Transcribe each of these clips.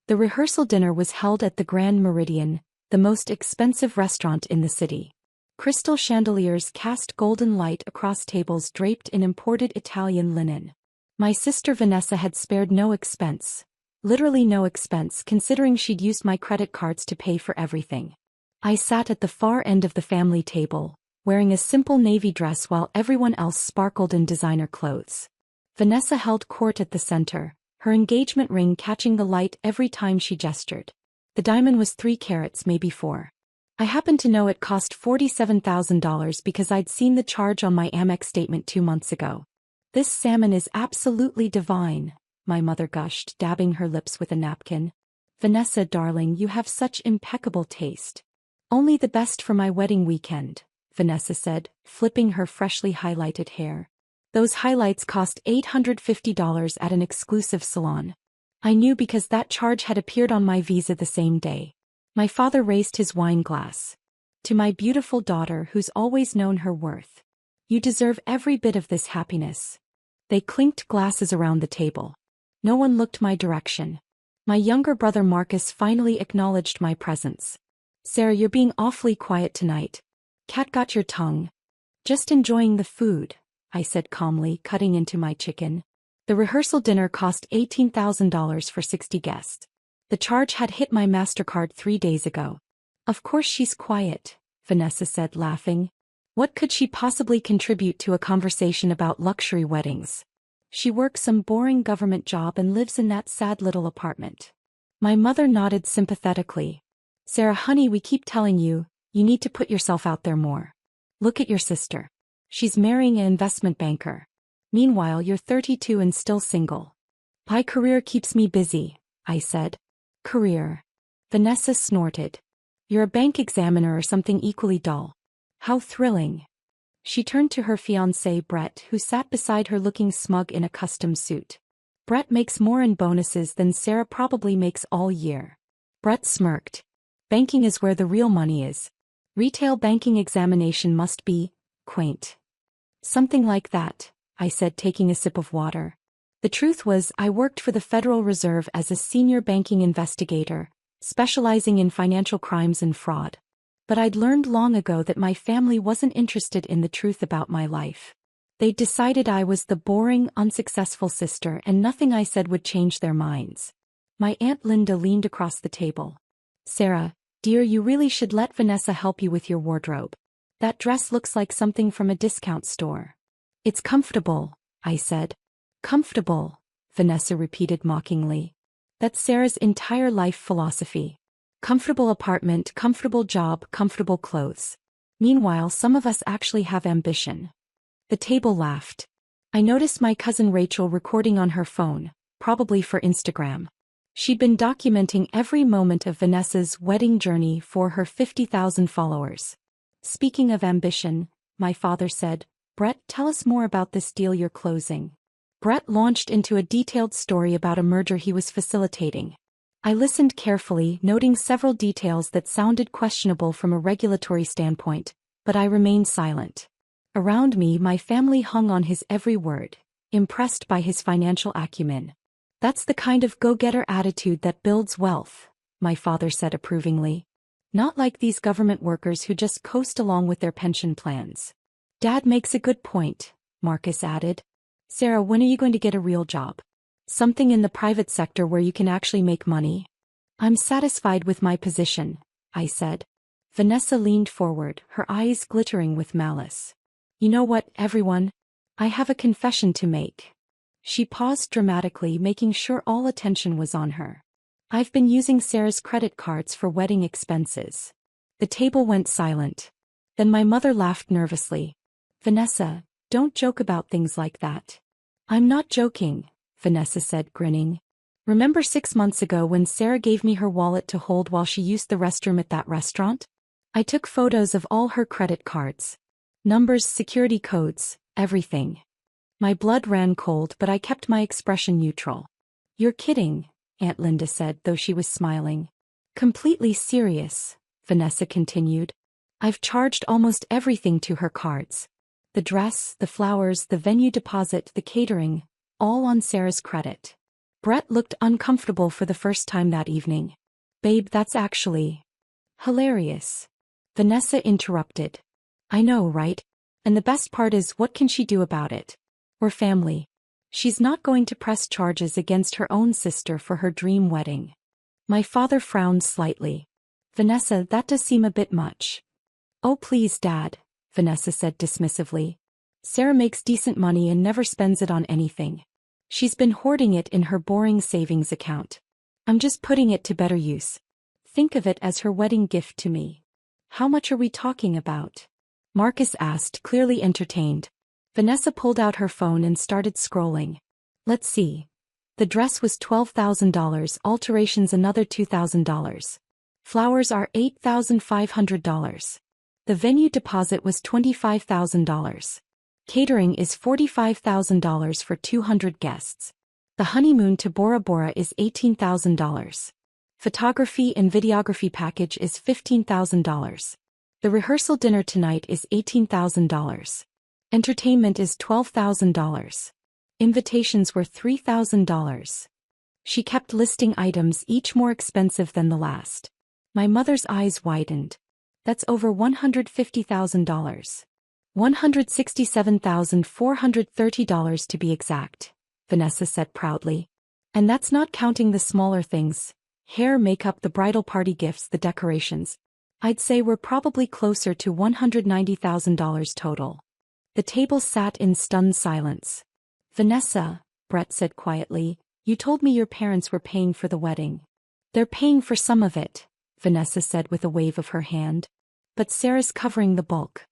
The rehearsal dinner was held at the Grand Meridian, the most expensive restaurant in the city. Crystal chandeliers cast golden light across tables draped in imported Italian linen. My sister Vanessa had spared no expense. Literally no expense, considering she'd used my credit cards to pay for everything. I sat at the far end of the family table, wearing a simple navy dress while everyone else sparkled in designer clothes. Vanessa held court at the center, her engagement ring catching the light every time she gestured. The diamond was 3 carats, maybe 4. I happened to know it cost $47,000 because I'd seen the charge on my Amex statement 2 months ago. "This salmon is absolutely divine," my mother gushed, dabbing her lips with a napkin. "Vanessa, darling, you have such impeccable taste." "Only the best for my wedding weekend," Vanessa said, flipping her freshly highlighted hair. "Those highlights cost $850 at an exclusive salon." I knew because that charge had appeared on my visa the same day. My father raised his wine glass. "To my beautiful daughter who's always known her worth. You deserve every bit of this happiness." They clinked glasses around the table. No one looked my direction. My younger brother Marcus finally acknowledged my presence. "Sarah, you're being awfully quiet tonight. Cat got your tongue." "Just enjoying the food," I said calmly, cutting into my chicken. The rehearsal dinner cost $18,000 for 60 guests. The charge had hit my MasterCard 3 days ago. "Of course she's quiet," Vanessa said, laughing. "What could she possibly contribute to a conversation about luxury weddings? She works some boring government job and lives in that sad little apartment." My mother nodded sympathetically. "Sarah, honey, we keep telling you, you need to put yourself out there more. Look at your sister. She's marrying an investment banker. Meanwhile, you're 32 and still single." "My career keeps me busy," I said. "Career?" Vanessa snorted. "You're a bank examiner or something equally dull." "How thrilling." She turned to her fiancé Brett, who sat beside her looking smug in a custom suit. "Brett makes more in bonuses than Sarah probably makes all year." Brett smirked. "Banking is where the real money is. Retail banking examination must be quaint." "Something like that," I said, taking a sip of water. The truth was, I worked for the Federal Reserve as a senior banking investigator, specializing in financial crimes and fraud. But I'd learned long ago that my family wasn't interested in the truth about my life. They'd decided I was the boring, unsuccessful sister, and nothing I said would change their minds. My Aunt Linda leaned across the table. "Sarah, dear, you really should let Vanessa help you with your wardrobe. That dress looks like something from a discount store." "It's comfortable," I said. "Comfortable," Vanessa repeated mockingly. "That's Sarah's entire life philosophy. Comfortable apartment, comfortable job, comfortable clothes. Meanwhile, some of us actually have ambition." The table laughed. I noticed my cousin Rachel recording on her phone, probably for Instagram. She'd been documenting every moment of Vanessa's wedding journey for her 50,000 followers. "Speaking of ambition," my father said, "Brett, tell us more about this deal you're closing." Brett launched into a detailed story about a merger he was facilitating. I listened carefully, noting several details that sounded questionable from a regulatory standpoint, but I remained silent. Around me, my family hung on his every word, impressed by his financial acumen. "That's the kind of go-getter attitude that builds wealth," my father said approvingly. "Not like these government workers who just coast along with their pension plans." "Dad makes a good point," Marcus added. "Sarah, when are you going to get a real job? Something in the private sector where you can actually make money?" "I'm satisfied with my position," I said. Vanessa leaned forward, her eyes glittering with malice. "You know what, everyone? I have a confession to make." She paused dramatically, making sure all attention was on her. "I've been using Sarah's credit cards for wedding expenses." The table went silent. Then my mother laughed nervously. "Vanessa, don't joke about things like that." "I'm not joking," Vanessa said, grinning. "Remember 6 months ago when Sarah gave me her wallet to hold while she used the restroom at that restaurant? I took photos of all her credit cards. Numbers, security codes, everything." My blood ran cold, but I kept my expression neutral. "You're kidding," Aunt Linda said, though she was smiling. "Completely serious," Vanessa continued. "I've charged almost everything to her cards. The dress, the flowers, the venue deposit, the catering, all on Sarah's credit." Brett looked uncomfortable for the first time that evening. Babe, that's actually hilarious. Vanessa interrupted. I know, right? And the best part is, what can she do about it? We're family. She's not going to press charges against her own sister for her dream wedding. My father frowned slightly. Vanessa, that does seem a bit much. Oh please, Dad, Vanessa said dismissively. Sarah makes decent money and never spends it on anything. She's been hoarding it in her boring savings account. I'm just putting it to better use. Think of it as her wedding gift to me. How much are we talking about? Marcus asked, clearly entertained. Vanessa pulled out her phone and started scrolling. Let's see. The dress was $12,000, alterations another $2,000. Flowers are $8,500. The venue deposit was $25,000. Catering is $45,000 for 200 guests. The honeymoon to Bora Bora is $18,000. Photography and videography package is $15,000. The rehearsal dinner tonight is $18,000. Entertainment is $12,000. Invitations were $3,000. She kept listing items, each more expensive than the last. My mother's eyes widened. That's over $150,000. $167,430 to be exact, Vanessa said proudly. And that's not counting the smaller things. Hair, makeup, the bridal party gifts, the decorations. I'd say we're probably closer to $190,000 total. The table sat in stunned silence. Vanessa, Brett said quietly, you told me your parents were paying for the wedding. They're paying for some of it, Vanessa said with a wave of her hand. But Sarah's covering the bulk.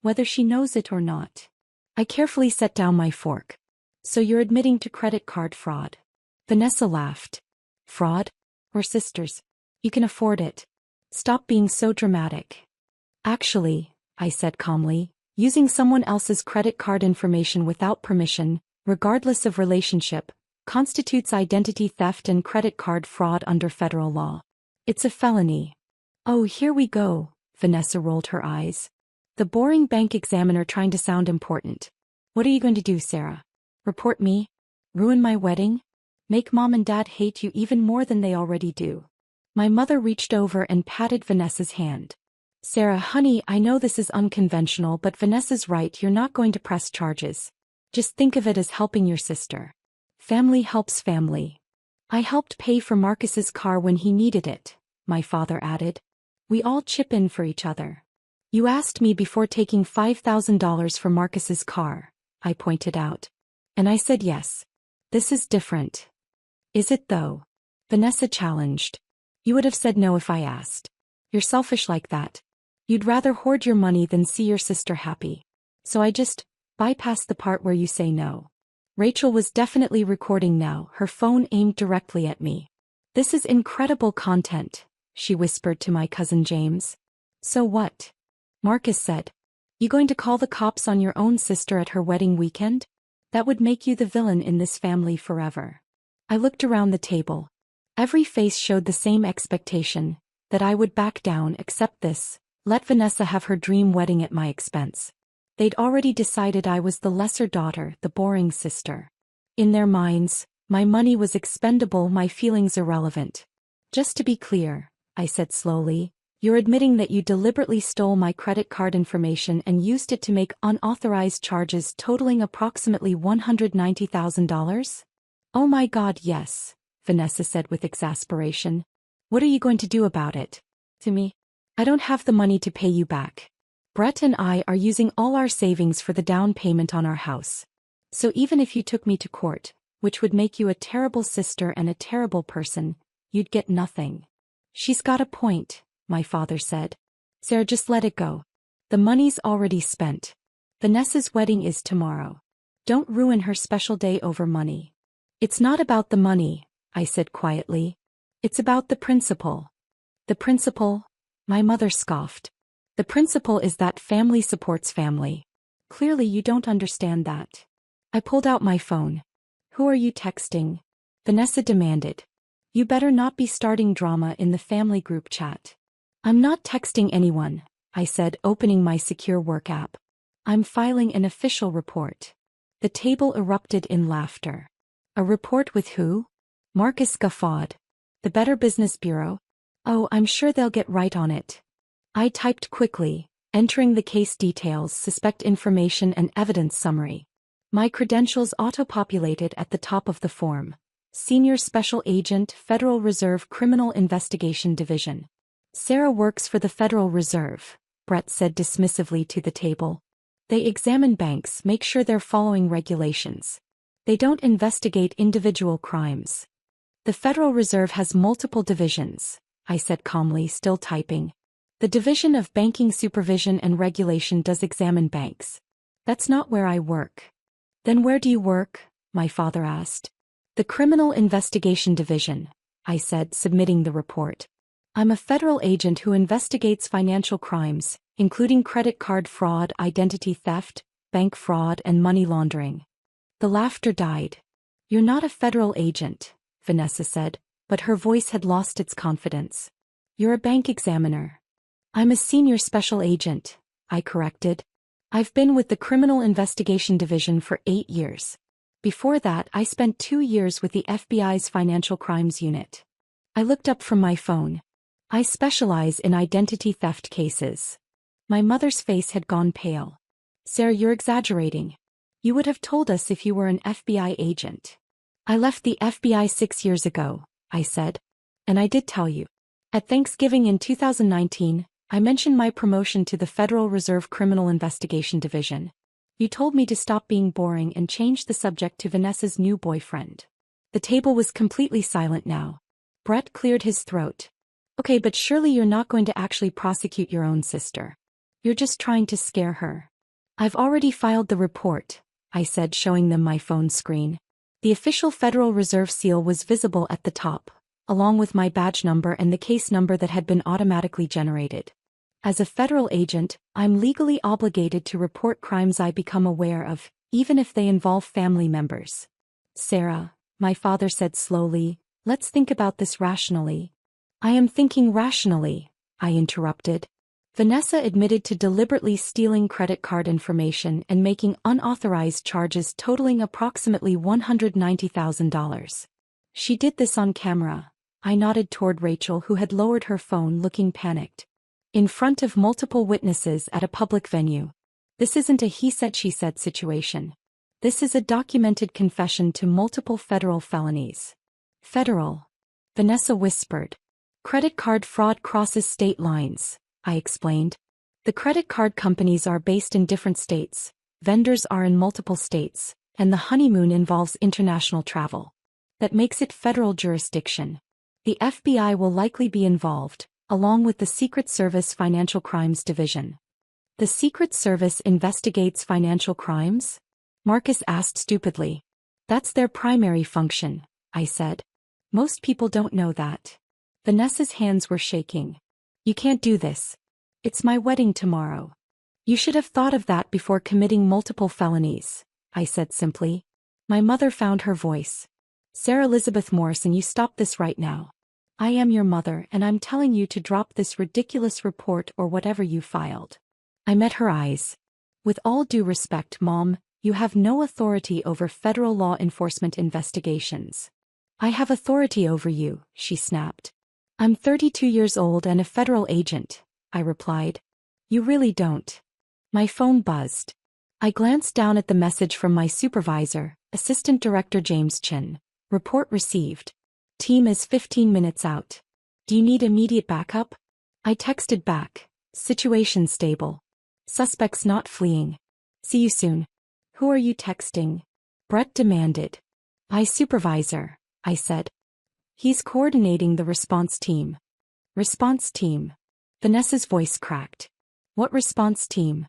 Whether she knows it or not. I carefully set down my fork. So you're admitting to credit card fraud? Vanessa laughed. Fraud? We're sisters. You can afford it. Stop being so dramatic. Actually, I said calmly, using someone else's credit card information without permission, regardless of relationship, constitutes identity theft and credit card fraud under federal law. It's a felony. Oh, here we go, Vanessa rolled her eyes. The boring bank examiner trying to sound important. What are you going to do, Sarah? Report me? Ruin my wedding? Make Mom and Dad hate you even more than they already do? My mother reached over and patted Vanessa's hand. Sarah, honey, I know this is unconventional, but Vanessa's right, you're not going to press charges. Just think of it as helping your sister. Family helps family. I helped pay for Marcus's car when he needed it, my father added. We all chip in for each other. You asked me before taking $5,000 for Marcus's car, I pointed out. And I said yes. This is different. Is it though? Vanessa challenged. You would have said no if I asked. You're selfish like that. You'd rather hoard your money than see your sister happy. So I just bypassed the part where you say no. Rachel was definitely recording now, her phone aimed directly at me. This is incredible content, she whispered to my cousin James. So what? Marcus said. You going to call the cops on your own sister at her wedding weekend? That would make you the villain in this family forever. I looked around the table. Every face showed the same expectation, that I would back down except this, let Vanessa have her dream wedding at my expense. They'd already decided I was the lesser daughter, the boring sister. In their minds, my money was expendable, my feelings irrelevant. Just to be clear, I said slowly, you're admitting that you deliberately stole my credit card information and used it to make unauthorized charges totaling approximately $190,000? Oh my God, yes, Vanessa said with exasperation. What are you going to do about it? To me? I don't have the money to pay you back. Brett and I are using all our savings for the down payment on our house. So even if you took me to court, which would make you a terrible sister and a terrible person, you'd get nothing. She's got a point, my father said. Sarah, just let it go. The money's already spent. Vanessa's wedding is tomorrow. Don't ruin her special day over money. It's not about the money, I said quietly. It's about the principle. The principle? My mother scoffed. The principle is that family supports family. Clearly you don't understand that. I pulled out my phone. Who are you texting? Vanessa demanded. You better not be starting drama in the family group chat. I'm not texting anyone, I said, opening my secure work app. I'm filing an official report. The table erupted in laughter. A report with who? Marcus guffawed. The Better Business Bureau? Oh, I'm sure they'll get right on it. I typed quickly, entering the case details, suspect information and evidence summary. My credentials auto-populated at the top of the form. Senior Special Agent, Federal Reserve Criminal Investigation Division. Sarah works for the Federal Reserve, Brett said dismissively to the table. They examine banks, make sure they're following regulations. They don't investigate individual crimes. The Federal Reserve has multiple divisions, I said calmly, still typing. The Division of Banking Supervision and Regulation does examine banks. That's not where I work. Then where do you work? My father asked. The Criminal Investigation Division, I said, submitting the report. I'm a federal agent who investigates financial crimes, including credit card fraud, identity theft, bank fraud, and money laundering. The laughter died. You're not a federal agent, Vanessa said, but her voice had lost its confidence. You're a bank examiner. I'm a senior special agent, I corrected. I've been with the Criminal Investigation Division for 8 years. Before that, I spent 2 years with the FBI's Financial Crimes Unit. I looked up from my phone. I specialize in identity theft cases. My mother's face had gone pale. Sarah, you're exaggerating. You would have told us if you were an FBI agent. I left the FBI 6 years ago, I said. And I did tell you. At Thanksgiving in 2019, I mentioned my promotion to the Federal Reserve Criminal Investigation Division. You told me to stop being boring and change the subject to Vanessa's new boyfriend. The table was completely silent now. Brett cleared his throat. Okay, but surely you're not going to actually prosecute your own sister. You're just trying to scare her. I've already filed the report, I said, showing them my phone screen. The official Federal Reserve seal was visible at the top, along with my badge number and the case number that had been automatically generated. As a federal agent, I'm legally obligated to report crimes I become aware of, even if they involve family members. Sarah, my father said slowly, let's think about this rationally. I am thinking rationally, I interrupted. Vanessa admitted to deliberately stealing credit card information and making unauthorized charges totaling approximately $190,000. She did this on camera. I nodded toward Rachel, who had lowered her phone, looking panicked. In front of multiple witnesses at a public venue. This isn't a he said she said situation. This is a documented confession to multiple federal felonies. Federal. Vanessa whispered. Credit card fraud crosses state lines, I explained. The credit card companies are based in different states, vendors are in multiple states, and the honeymoon involves international travel. That makes it federal jurisdiction. The FBI will likely be involved, along with the Secret Service Financial Crimes Division. The Secret Service investigates financial crimes? Marcus asked stupidly. That's their primary function, I said. Most people don't know that. Vanessa's hands were shaking. You can't do this. It's my wedding tomorrow. You should have thought of that before committing multiple felonies, I said simply. My mother found her voice. Sarah Elizabeth Morrison, you stop this right now. I am your mother and I'm telling you to drop this ridiculous report or whatever you filed. I met her eyes. With all due respect, Mom, you have no authority over federal law enforcement investigations. I have authority over you, she snapped. I'm 32 years old and a federal agent, I replied. You really don't. My phone buzzed. I glanced down at the message from my supervisor, Assistant Director James Chin. Report received. Team is 15 minutes out. Do you need immediate backup? I texted back. Situation stable. Suspects not fleeing. See you soon. Who are you texting? Brett demanded. My supervisor, I said. He's coordinating the response team. Response team. Vanessa's voice cracked. What response team?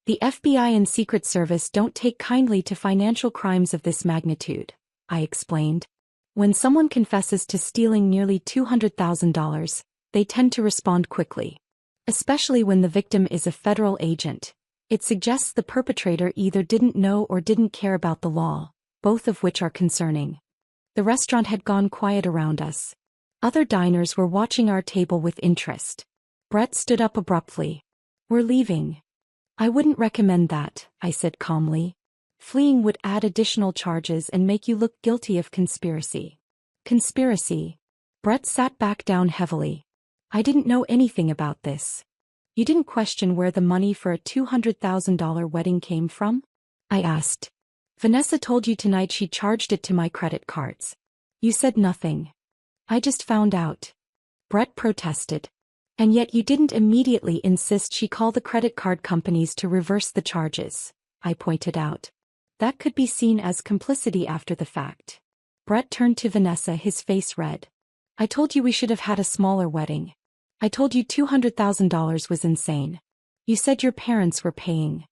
The FBI and Secret Service don't take kindly to financial crimes of this magnitude, I explained. When someone confesses to stealing nearly $200,000, they tend to respond quickly. Especially when the victim is a federal agent. It suggests the perpetrator either didn't know or didn't care about the law, both of which are concerning. The restaurant had gone quiet around us. Other diners were watching our table with interest. Brett stood up abruptly. We're leaving. I wouldn't recommend that, I said calmly. Fleeing would add additional charges and make you look guilty of conspiracy. Conspiracy. Brett sat back down heavily. I didn't know anything about this. You didn't question where the money for a $200,000 wedding came from? I asked. Vanessa told you tonight she charged it to my credit cards. You said nothing. I just found out. Brett protested. And yet you didn't immediately insist she call the credit card companies to reverse the charges, I pointed out. That could be seen as complicity after the fact. Brett turned to Vanessa, his face red. I told you we should have had a smaller wedding. I told you $200,000 was insane. You said your parents were paying.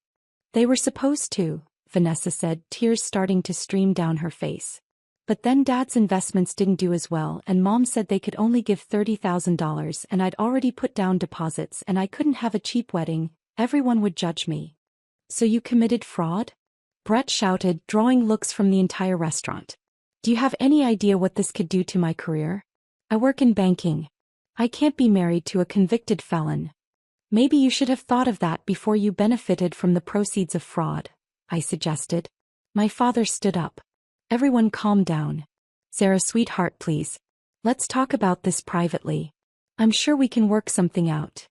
They were supposed to, Vanessa said, tears starting to stream down her face. But then Dad's investments didn't do as well and Mom said they could only give $30,000 and I'd already put down deposits and I couldn't have a cheap wedding, everyone would judge me. So you committed fraud? Brett shouted, drawing looks from the entire restaurant. Do you have any idea what this could do to my career? I work in banking. I can't be married to a convicted felon. Maybe you should have thought of that before you benefited from the proceeds of fraud, I suggested. My father stood up. Everyone calm down. Sarah, sweetheart, please. Let's talk about this privately. I'm sure we can work something out.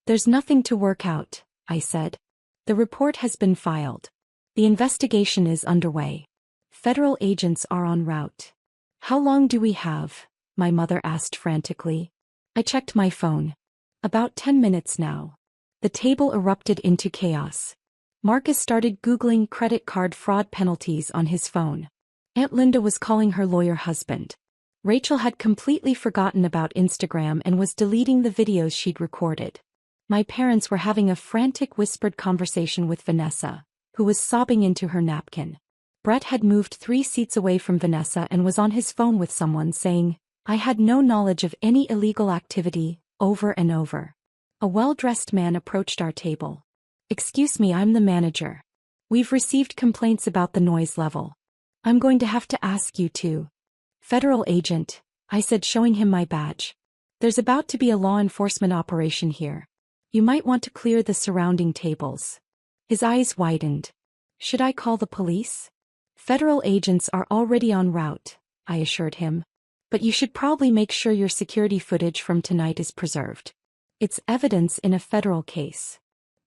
There's nothing to work out, I said. The report has been filed. The investigation is underway. Federal agents are en route. How long do we have? My mother asked frantically. I checked my phone. About 10 minutes now. The table erupted into chaos. Marcus started Googling credit card fraud penalties on his phone. Aunt Linda was calling her lawyer husband. Rachel had completely forgotten about Instagram and was deleting the videos she'd recorded. My parents were having a frantic whispered conversation with Vanessa, who was sobbing into her napkin. Brett had moved 3 seats away from Vanessa and was on his phone with someone saying, I had no knowledge of any illegal activity, over and over. A well-dressed man approached our table. Excuse me, I'm the manager. We've received complaints about the noise level. I'm going to have to ask you to. Federal agent, I said, showing him my badge. There's about to be a law enforcement operation here. You might want to clear the surrounding tables. His eyes widened. Should I call the police? Federal agents are already en route, I assured him. But you should probably make sure your security footage from tonight is preserved. It's evidence in a federal case.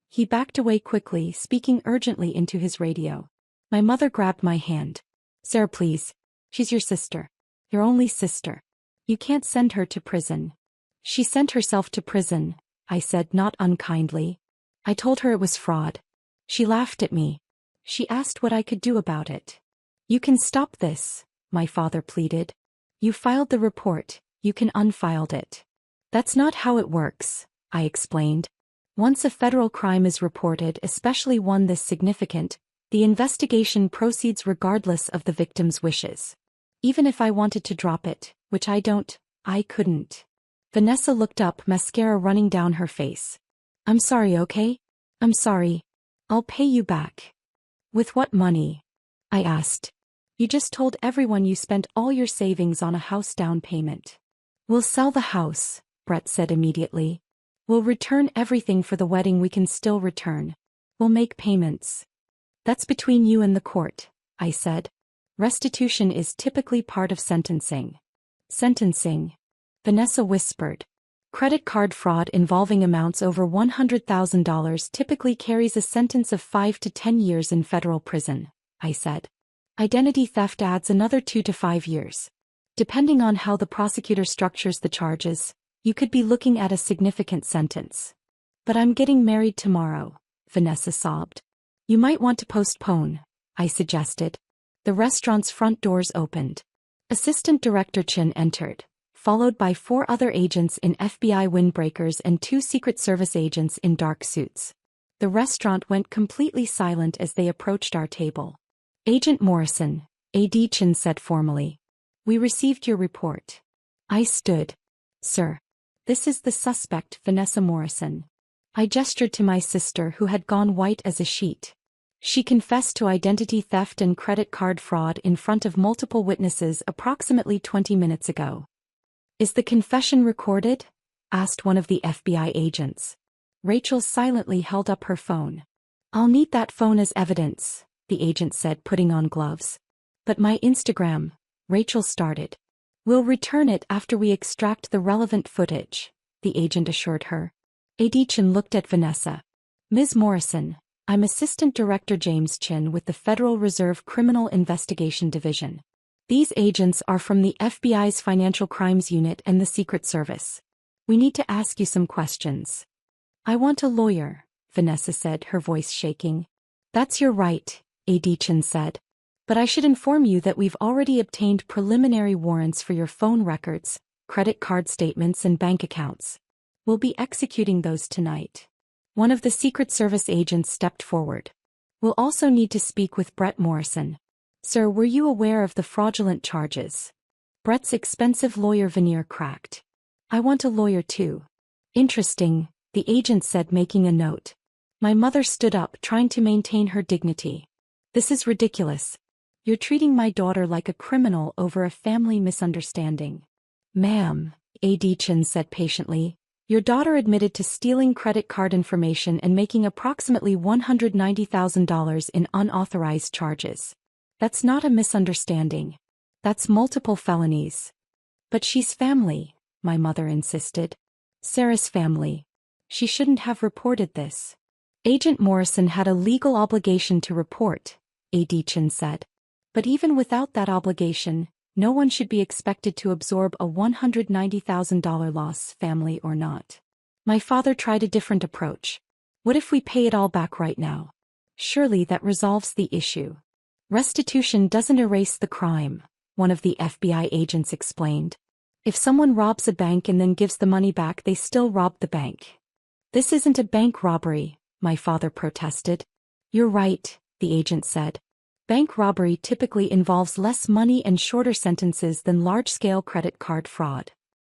He backed away quickly, speaking urgently into his radio. My mother grabbed my hand. Sarah, please. She's your sister. Your only sister. You can't send her to prison. She sent herself to prison, I said, not unkindly. I told her it was fraud. She laughed at me. She asked what I could do about it. You can stop this, my father pleaded. You filed the report, you can unfile it. That's not how it works, I explained. Once a federal crime is reported, especially one this significant, the investigation proceeds regardless of the victim's wishes. Even if I wanted to drop it, which I don't, I couldn't. Vanessa looked up, mascara running down her face. I'm sorry, okay? I'm sorry. I'll pay you back. With what money? I asked. You just told everyone you spent all your savings on a house down payment. We'll sell the house, Brett said immediately. We'll return everything for the wedding we can still return. We'll make payments. That's between you and the court, I said. Restitution is typically part of sentencing. Sentencing? Vanessa whispered. Credit card fraud involving amounts over $100,000 typically carries a sentence of 5 to 10 years in federal prison, I said. Identity theft adds another 2 to 5 years. Depending on how the prosecutor structures the charges, you could be looking at a significant sentence. But I'm getting married tomorrow, Vanessa sobbed. You might want to postpone, I suggested. The restaurant's front doors opened. Assistant Director Chin entered, followed by 4 other agents in FBI windbreakers and 2 Secret Service agents in dark suits. The restaurant went completely silent as they approached our table. Agent Morrison, AD Chin said formally. We received your report. I stood. Sir. This is the suspect, Vanessa Morrison. I gestured to my sister, who had gone white as a sheet. She confessed to identity theft and credit card fraud in front of multiple witnesses approximately 20 minutes ago. Is the confession recorded? Asked one of the FBI agents. Rachel silently held up her phone. I'll need that phone as evidence, the agent said, putting on gloves. But my Instagram, Rachel started. We'll return it after we extract the relevant footage, the agent assured her. Adichin looked at Vanessa. Ms. Morrison, I'm Assistant Director James Chin with the Federal Reserve Criminal Investigation Division. These agents are from the FBI's Financial Crimes Unit and the Secret Service. We need to ask you some questions. I want a lawyer, Vanessa said, her voice shaking. That's your right, Adichin said. But I should inform you that we've already obtained preliminary warrants for your phone records, credit card statements and bank accounts. We'll be executing those tonight. One of the Secret Service agents stepped forward. We'll also need to speak with Brett Morrison. Sir, were you aware of the fraudulent charges? Brett's expensive lawyer veneer cracked. I want a lawyer too. Interesting, the agent said, making a note. My mother stood up, trying to maintain her dignity. This is ridiculous. You're treating my daughter like a criminal over a family misunderstanding. Ma'am, Adichin said patiently, your daughter admitted to stealing credit card information and making approximately $190,000 in unauthorized charges. That's not a misunderstanding. That's multiple felonies. But she's family, my mother insisted. Sarah's family. She shouldn't have reported this. Agent Morrison had a legal obligation to report, Adichin said. But even without that obligation, no one should be expected to absorb a $190,000 loss, family or not. My father tried a different approach. What if we pay it all back right now? Surely that resolves the issue. Restitution doesn't erase the crime, one of the FBI agents explained. If someone robs a bank and then gives the money back, they still robbed the bank. This isn't a bank robbery, my father protested. You're right, the agent said. Bank robbery typically involves less money and shorter sentences than large-scale credit card fraud.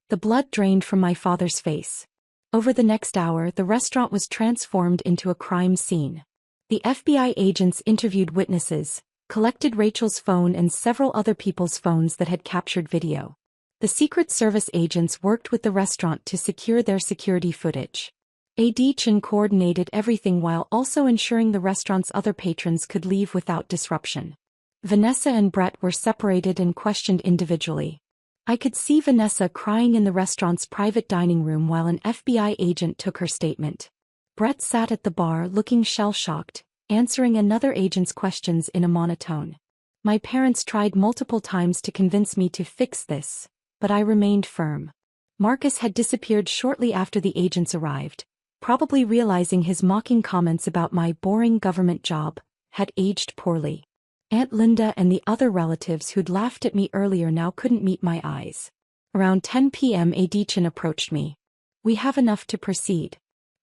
The blood drained from my father's face. Over the next hour, the restaurant was transformed into a crime scene. The FBI agents interviewed witnesses, collected Rachel's phone and several other people's phones that had captured video. The Secret Service agents worked with the restaurant to secure their security footage. Adichin coordinated everything while also ensuring the restaurant's other patrons could leave without disruption. Vanessa and Brett were separated and questioned individually. I could see Vanessa crying in the restaurant's private dining room while an FBI agent took her statement. Brett sat at the bar looking shell-shocked, answering another agent's questions in a monotone. My parents tried multiple times to convince me to fix this, but I remained firm. Marcus had disappeared shortly after the agents arrived, probably realizing his mocking comments about my boring government job had aged poorly. Aunt Linda and the other relatives who'd laughed at me earlier now couldn't meet my eyes. Around 10 p.m. Adichin approached me. We have enough to proceed.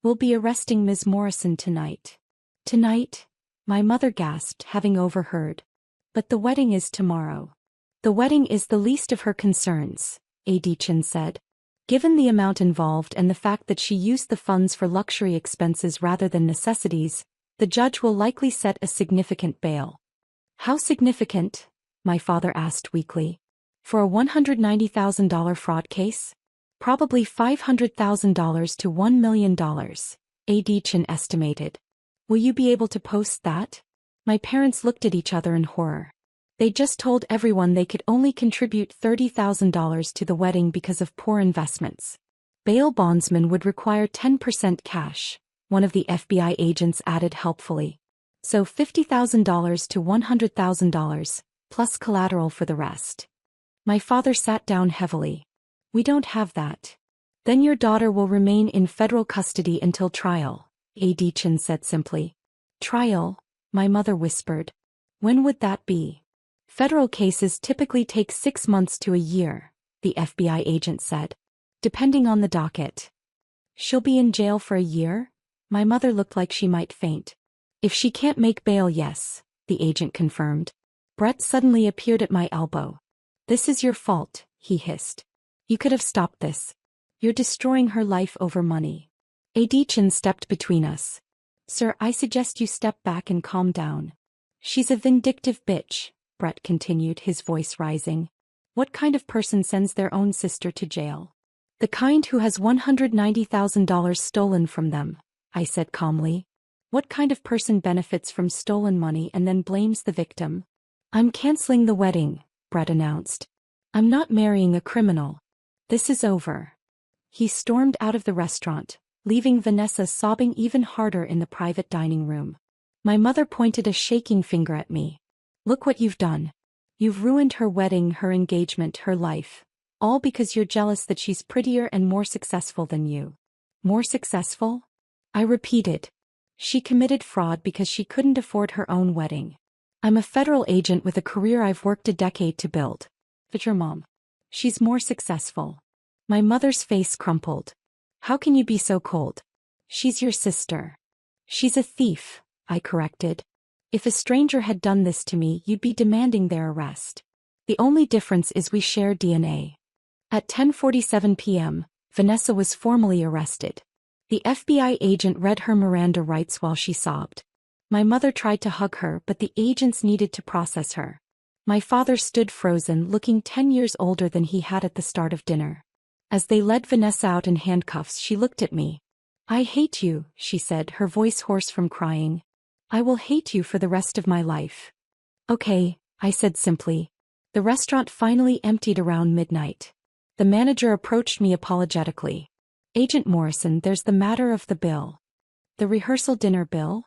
We'll be arresting Ms. Morrison tonight. Tonight? My mother gasped, having overheard. But the wedding is tomorrow. The wedding is the least of her concerns, Adichin said. Given the amount involved and the fact that she used the funds for luxury expenses rather than necessities, the judge will likely set a significant bail. How significant? My father asked weakly. For a $190,000 fraud case? Probably $500,000 to $1 million, Adichin estimated. Will you be able to post that? My parents looked at each other in horror. They just told everyone they could only contribute $30,000 to the wedding because of poor investments. Bail bondsmen would require 10% cash, one of the FBI agents added helpfully. So $50,000 to $100,000, plus collateral for the rest. My father sat down heavily. We don't have that. Then your daughter will remain in federal custody until trial, Adichin said simply. Trial? My mother whispered. When would that be? Federal cases typically take 6 months to a year, the FBI agent said. Depending on the docket. She'll be in jail for a year? My mother looked like she might faint. If she can't make bail, yes, the agent confirmed. Brett suddenly appeared at my elbow. This is your fault, he hissed. You could have stopped this. You're destroying her life over money. Adichin stepped between us. Sir, I suggest you step back and calm down. She's a vindictive bitch, Brett continued, his voice rising. What kind of person sends their own sister to jail? The kind who has $190,000 stolen from them, I said calmly. What kind of person benefits from stolen money and then blames the victim? I'm canceling the wedding, Brett announced. I'm not marrying a criminal. This is over. He stormed out of the restaurant, leaving Vanessa sobbing even harder in the private dining room. My mother pointed a shaking finger at me. Look what you've done. You've ruined her wedding, her engagement, her life. All because you're jealous that she's prettier and more successful than you. More successful? I repeated. She committed fraud because she couldn't afford her own wedding. I'm a federal agent with a career I've worked a decade to build. But your mom. She's more successful. My mother's face crumpled. How can you be so cold? She's your sister. She's a thief, I corrected. If a stranger had done this to me, you'd be demanding their arrest. The only difference is we share DNA. At 10:47 p.m., Vanessa was formally arrested. The FBI agent read her Miranda rights while she sobbed. My mother tried to hug her, but the agents needed to process her. My father stood frozen, looking 10 years older than he had at the start of dinner. As they led Vanessa out in handcuffs, she looked at me. I hate you, she said, her voice hoarse from crying. I will hate you for the rest of my life. Okay, I said simply. The restaurant finally emptied around midnight. The manager approached me apologetically. Agent Morrison, there's the matter of the bill. The rehearsal dinner bill?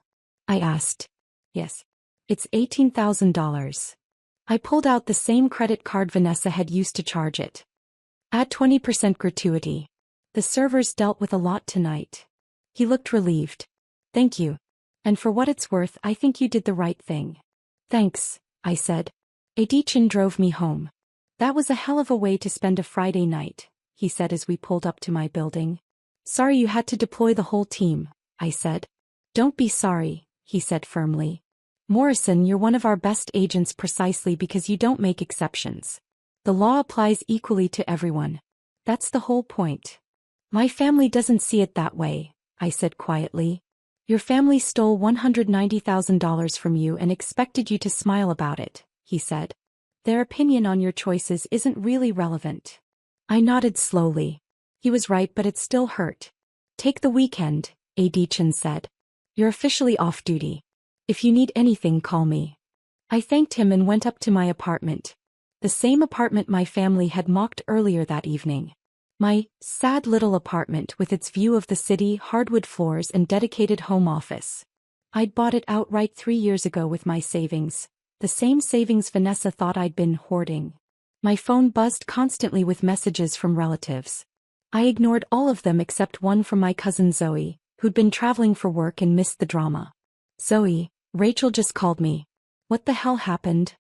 I asked. Yes. It's $18,000. I pulled out the same credit card Vanessa had used to charge it. Add 20% gratuity. The servers dealt with a lot tonight. He looked relieved. Thank you. And for what it's worth, I think you did the right thing. Thanks, I said. Adichin drove me home. That was a hell of a way to spend a Friday night, he said as we pulled up to my building. Sorry you had to deploy the whole team, I said. Don't be sorry, he said firmly. Morrison, you're one of our best agents precisely because you don't make exceptions. The law applies equally to everyone. That's the whole point. My family doesn't see it that way, I said quietly. Your family stole $190,000 from you and expected you to smile about it, he said. Their opinion on your choices isn't really relevant. I nodded slowly. He was right, but it still hurt. Take the weekend, Adichin said. You're officially off duty. If you need anything, call me. I thanked him and went up to my apartment. The same apartment my family had mocked earlier that evening. My sad little apartment with its view of the city, hardwood floors and dedicated home office. I'd bought it outright 3 years ago with my savings, the same savings Vanessa thought I'd been hoarding. My phone buzzed constantly with messages from relatives. I ignored all of them except one from my cousin Zoe, who'd been traveling for work and missed the drama. Zoe, Rachel just called me. What the hell happened?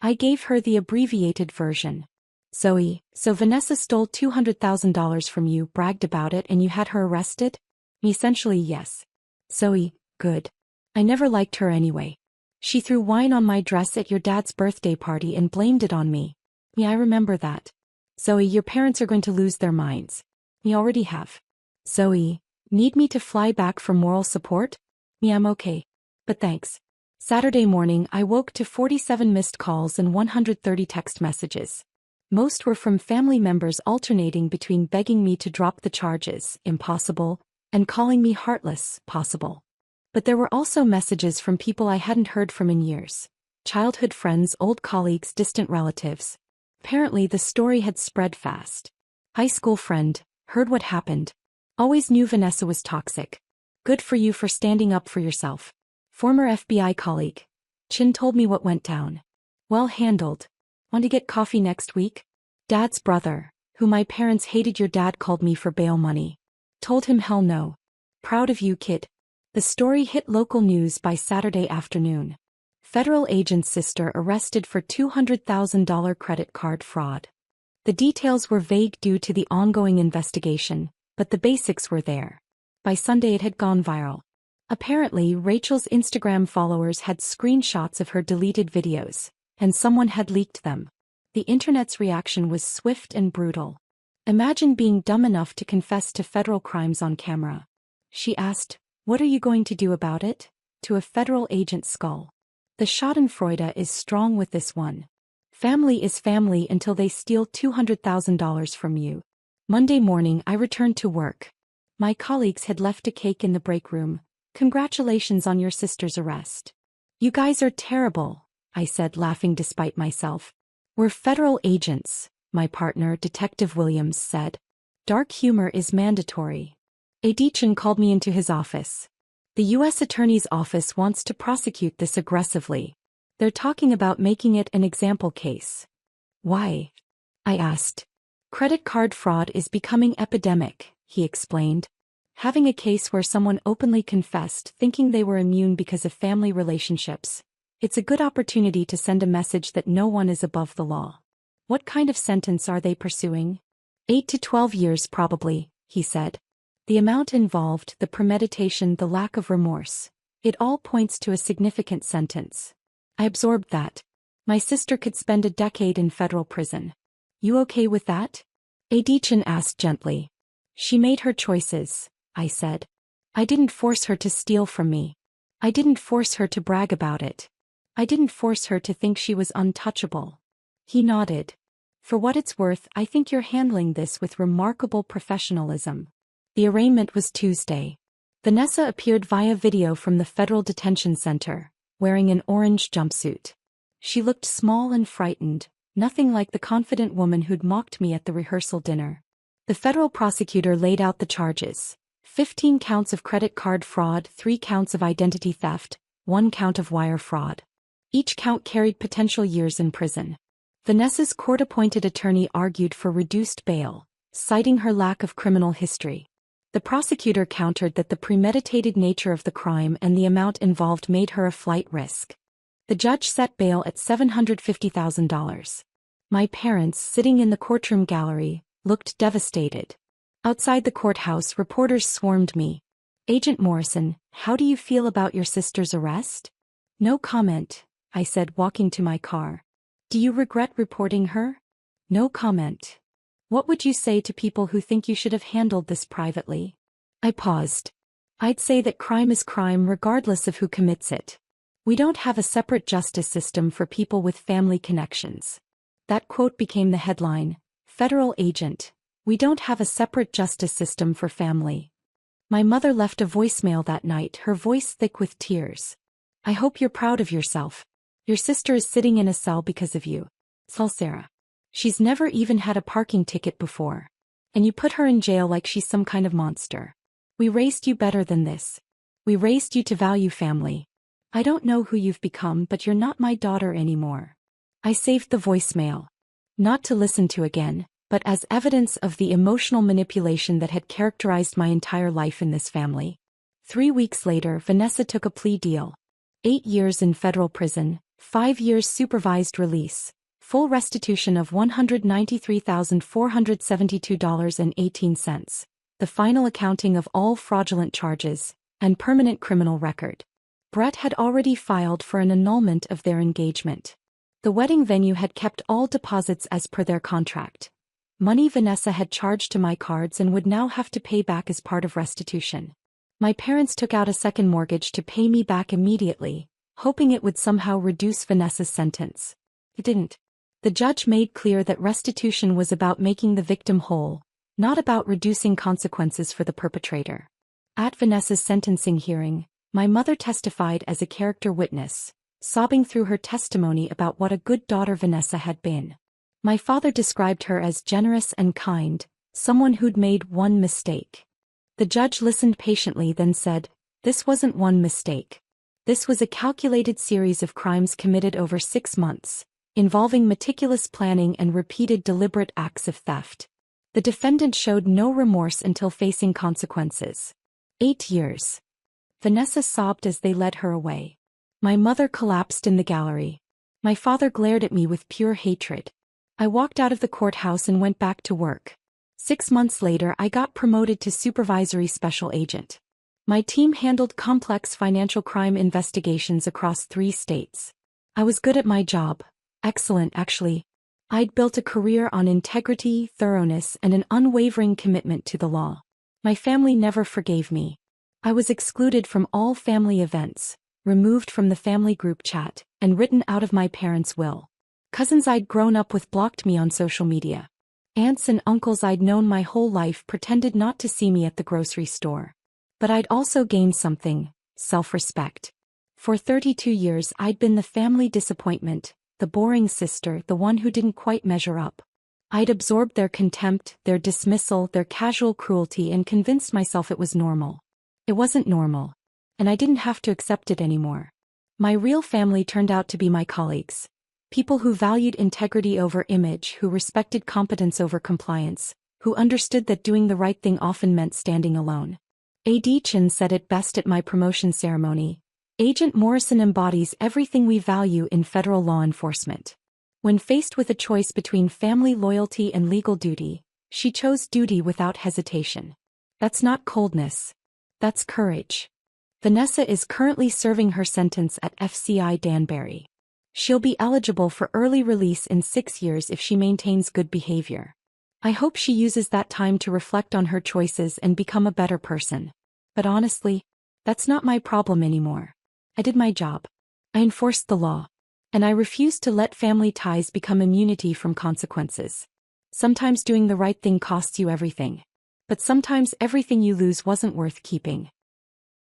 I gave her the abbreviated version. Zoe, so Vanessa stole $200,000 from you, bragged about it, and you had her arrested? Essentially, yes. Zoe, good. I never liked her anyway. She threw wine on my dress at your dad's birthday party and blamed it on me. Yeah, I remember that. Zoe, your parents are going to lose their minds. We already have. Zoe, need me to fly back for moral support? Yeah, I'm okay. But thanks. Saturday morning, I woke to 47 missed calls and 130 text messages. Most were from family members alternating between begging me to drop the charges, impossible, and calling me heartless, possible. But there were also messages from people I hadn't heard from in years. Childhood friends, old colleagues, distant relatives. Apparently the story had spread fast. High school friend, heard what happened. Always knew Vanessa was toxic. Good for you for standing up for yourself. Former FBI colleague. Chin told me what went down. Well handled. Want to get coffee next week? Dad's brother, who my parents hated, your dad called me for bail money. Told him hell no. Proud of you, kid. The story hit local news by Saturday afternoon. Federal agent's sister arrested for $200,000 credit card fraud. The details were vague due to the ongoing investigation, but the basics were there. By Sunday it had gone viral. Apparently, Rachel's Instagram followers had screenshots of her deleted videos, and someone had leaked them. The internet's reaction was swift and brutal. Imagine being dumb enough to confess to federal crimes on camera. She asked, "What are you going to do about it?" to a federal agent's skull. The schadenfreude is strong with this one. Family is family until they steal $200,000 from you. Monday morning I returned to work. My colleagues had left a cake in the break room. Congratulations on your sister's arrest. You guys are terrible, I said, laughing despite myself. We're federal agents, my partner, Detective Williams, said. Dark humor is mandatory. Adichin called me into his office. The U.S. Attorney's Office wants to prosecute this aggressively. They're talking about making it an example case. Why? I asked. Credit card fraud is becoming epidemic, he explained. Having a case where someone openly confessed thinking they were immune because of family relationships. It's a good opportunity to send a message that no one is above the law. What kind of sentence are they pursuing? 8 to 12 years probably, he said. The amount involved, the premeditation, the lack of remorse. It all points to a significant sentence. I absorbed that. My sister could spend a decade in federal prison. You okay with that? Adichin asked gently. She made her choices, I said. I didn't force her to steal from me. I didn't force her to brag about it. I didn't force her to think she was untouchable. He nodded. For what it's worth, I think you're handling this with remarkable professionalism. The arraignment was Tuesday. Vanessa appeared via video from the Federal Detention Center, wearing an orange jumpsuit. She looked small and frightened, nothing like the confident woman who'd mocked me at the rehearsal dinner. The federal prosecutor laid out the charges. 15 counts of credit card fraud, 3 counts of identity theft, 1 count of wire fraud. Each count carried potential years in prison. Vanessa's court-appointed attorney argued for reduced bail, citing her lack of criminal history. The prosecutor countered that the premeditated nature of the crime and the amount involved made her a flight risk. The judge set bail at $750,000. My parents, sitting in the courtroom gallery, looked devastated. Outside the courthouse, reporters swarmed me. Agent Morrison, how do you feel about your sister's arrest? No comment, I said, walking to my car. Do you regret reporting her? No comment. What would you say to people who think you should have handled this privately? I paused. I'd say that crime is crime regardless of who commits it. We don't have a separate justice system for people with family connections. That quote became the headline. Federal agent. We don't have a separate justice system for family. My mother left a voicemail that night, her voice thick with tears. I hope you're proud of yourself. Your sister is sitting in a cell because of you. Sarah. She's never even had a parking ticket before. And you put her in jail like she's some kind of monster. We raised you better than this. We raised you to value family. I don't know who you've become, but you're not my daughter anymore. I saved the voicemail. Not to listen to again, but as evidence of the emotional manipulation that had characterized my entire life in this family. 3 weeks later, Vanessa took a plea deal. 8 years in federal prison, 5 years supervised release. Full restitution of $193,472.18, the final accounting of all fraudulent charges, and permanent criminal record. Brett had already filed for an annulment of their engagement. The wedding venue had kept all deposits as per their contract. Money Vanessa had charged to my cards and would now have to pay back as part of restitution. My parents took out a second mortgage to pay me back immediately, hoping it would somehow reduce Vanessa's sentence. It didn't. The judge made clear that restitution was about making the victim whole, not about reducing consequences for the perpetrator. At Vanessa's sentencing hearing, my mother testified as a character witness, sobbing through her testimony about what a good daughter Vanessa had been. My father described her as generous and kind, someone who'd made one mistake. The judge listened patiently, then said, "This wasn't one mistake. This was a calculated series of crimes committed over 6 months, involving meticulous planning and repeated deliberate acts of theft. The defendant showed no remorse until facing consequences. 8 years." Vanessa sobbed as they led her away. My mother collapsed in the gallery. My father glared at me with pure hatred. I walked out of the courthouse and went back to work. 6 months later, I got promoted to supervisory special agent. My team handled complex financial crime investigations across 3 states. I was good at my job. Excellent, actually. I'd built a career on integrity, thoroughness, and an unwavering commitment to the law. My family never forgave me. I was excluded from all family events, removed from the family group chat, and written out of my parents' will. Cousins I'd grown up with blocked me on social media. Aunts and uncles I'd known my whole life pretended not to see me at the grocery store. But I'd also gained something: self-respect. For 32 years I'd been the family disappointment, the boring sister, the one who didn't quite measure up. I'd absorbed their contempt, their dismissal, their casual cruelty and convinced myself it was normal. It wasn't normal. And I didn't have to accept it anymore. My real family turned out to be my colleagues. People who valued integrity over image, who respected competence over compliance, who understood that doing the right thing often meant standing alone. A.D. Chen said it best at my promotion ceremony. Agent Morrison embodies everything we value in federal law enforcement. When faced with a choice between family loyalty and legal duty, she chose duty without hesitation. That's not coldness. That's courage. Vanessa is currently serving her sentence at FCI Danbury. She'll be eligible for early release in 6 years if she maintains good behavior. I hope she uses that time to reflect on her choices and become a better person. But honestly, that's not my problem anymore. I did my job. I enforced the law. And I refused to let family ties become immunity from consequences. Sometimes doing the right thing costs you everything. But sometimes everything you lose wasn't worth keeping.